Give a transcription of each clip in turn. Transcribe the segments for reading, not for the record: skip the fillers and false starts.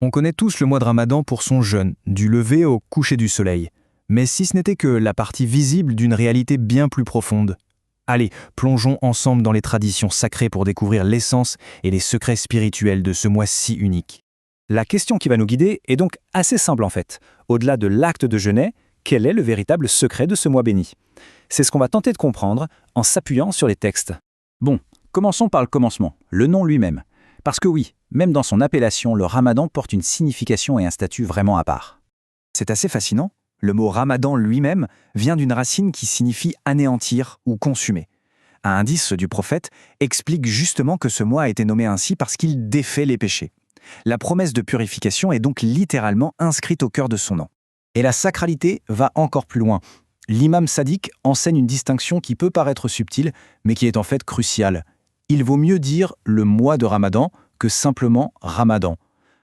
On connaît tous le mois de Ramadan pour son jeûne, du lever au coucher du soleil. Mais si ce n'était que la partie visible d'une réalité bien plus profonde. Allez, plongeons ensemble dans les traditions sacrées pour découvrir l'essence et les secrets spirituels de ce mois si unique. La question qui va nous guider est donc assez simple en fait. Au-delà de l'acte de jeûner, quel est le véritable secret de ce mois béni? C'est ce qu'on va tenter de comprendre en s'appuyant sur les textes. Bon, commençons par le commencement, le nom lui-même. Parce que oui, même dans son appellation, le ramadan porte une signification et un statut vraiment à part. C'est assez fascinant. Le mot ramadan lui-même vient d'une racine qui signifie anéantir ou consumer. Un indice du prophète explique justement que ce mois a été nommé ainsi parce qu'il défait les péchés. La promesse de purification est donc littéralement inscrite au cœur de son nom. Et la sacralité va encore plus loin. L'imam Sadiq enseigne une distinction qui peut paraître subtile, mais qui est en fait cruciale. Il vaut mieux dire le mois de Ramadan que simplement Ramadan.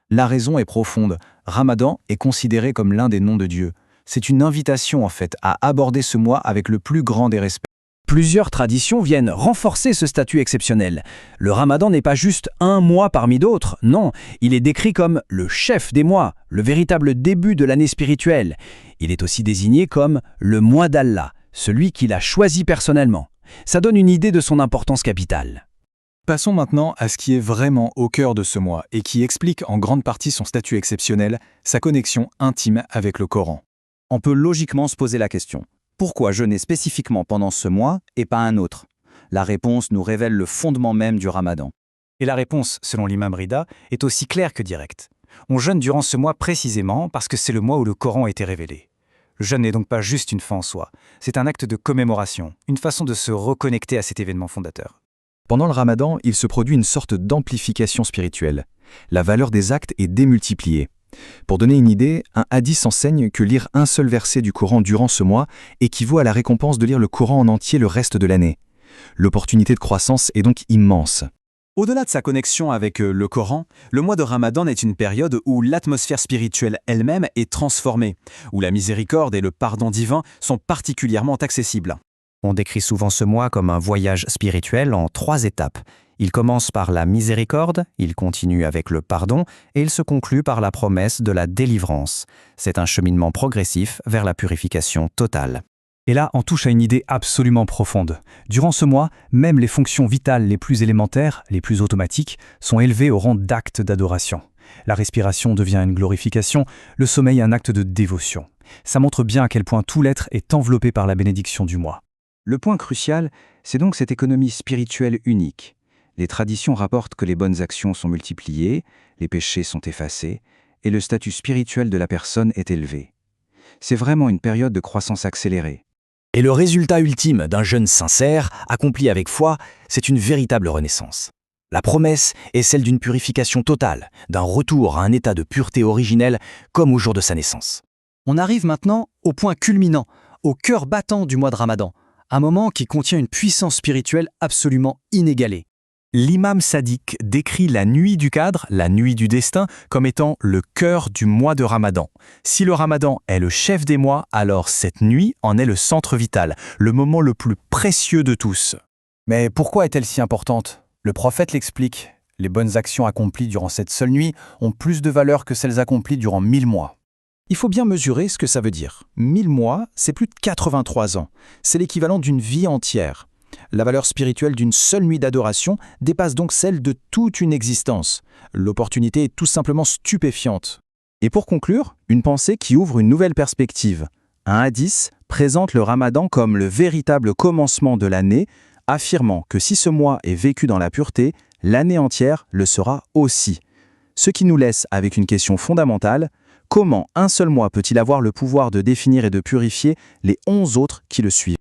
La raison est profonde. Ramadan est considéré comme l'un des noms de Dieu. C'est une invitation en fait à aborder ce mois avec le plus grand des respects. Plusieurs traditions viennent renforcer ce statut exceptionnel. Le ramadan n'est pas juste un mois parmi d'autres, non, il est décrit comme le chef des mois, le véritable début de l'année spirituelle. Il est aussi désigné comme le mois d'Allah, celui qu'il a choisi personnellement. Ça donne une idée de son importance capitale. Passons maintenant à ce qui est vraiment au cœur de ce mois et qui explique en grande partie son statut exceptionnel, sa connexion intime avec le Coran. On peut logiquement se poser la question. Pourquoi jeûner spécifiquement pendant ce mois et pas un autre? La réponse nous révèle le fondement même du ramadan. Et la réponse, selon l'imam Rida, est aussi claire que directe. On jeûne durant ce mois précisément parce que c'est le mois où le Coran a été révélé. Le jeûne n'est donc pas juste une fin en soi, c'est un acte de commémoration, une façon de se reconnecter à cet événement fondateur. Pendant le ramadan, il se produit une sorte d'amplification spirituelle. La valeur des actes est démultipliée. Pour donner une idée, un hadith enseigne que lire un seul verset du Coran durant ce mois équivaut à la récompense de lire le Coran en entier le reste de l'année. L'opportunité de croissance est donc immense. Au-delà de sa connexion avec le Coran, le mois de Ramadan est une période où l'atmosphère spirituelle elle-même est transformée, où la miséricorde et le pardon divin sont particulièrement accessibles. On décrit souvent ce mois comme un voyage spirituel en 3 étapes. Il commence par la miséricorde, il continue avec le pardon et il se conclut par la promesse de la délivrance. C'est un cheminement progressif vers la purification totale. Et là, on touche à une idée absolument profonde. Durant ce mois, même les fonctions vitales les plus élémentaires, les plus automatiques, sont élevées au rang d'actes d'adoration. La respiration devient une glorification, le sommeil un acte de dévotion. Ça montre bien à quel point tout l'être est enveloppé par la bénédiction du mois. Le point crucial, c'est donc cette économie spirituelle unique. Les traditions rapportent que les bonnes actions sont multipliées, les péchés sont effacés, et le statut spirituel de la personne est élevé. C'est vraiment une période de croissance accélérée. Et le résultat ultime d'un jeûne sincère, accompli avec foi, c'est une véritable renaissance. La promesse est celle d'une purification totale, d'un retour à un état de pureté originelle comme au jour de sa naissance. On arrive maintenant au point culminant, au cœur battant du mois de Ramadan, un moment qui contient une puissance spirituelle absolument inégalée. L'imam Sadiq décrit la nuit du cadre, la nuit du destin, comme étant le cœur du mois de Ramadan. Si le Ramadan est le chef des mois, alors cette nuit en est le centre vital, le moment le plus précieux de tous. Mais pourquoi est-elle si importante? Le prophète l'explique. Les bonnes actions accomplies durant cette seule nuit ont plus de valeur que celles accomplies durant 1000 mois. Il faut bien mesurer ce que ça veut dire. 1000 mois, c'est plus de 83 ans. C'est l'équivalent d'une vie entière. La valeur spirituelle d'une seule nuit d'adoration dépasse donc celle de toute une existence. L'opportunité est tout simplement stupéfiante. Et pour conclure, une pensée qui ouvre une nouvelle perspective. Un hadith présente le ramadan comme le véritable commencement de l'année, affirmant que si ce mois est vécu dans la pureté, l'année entière le sera aussi. Ce qui nous laisse avec une question fondamentale: comment un seul mois peut-il avoir le pouvoir de définir et de purifier les 11 autres qui le suivent?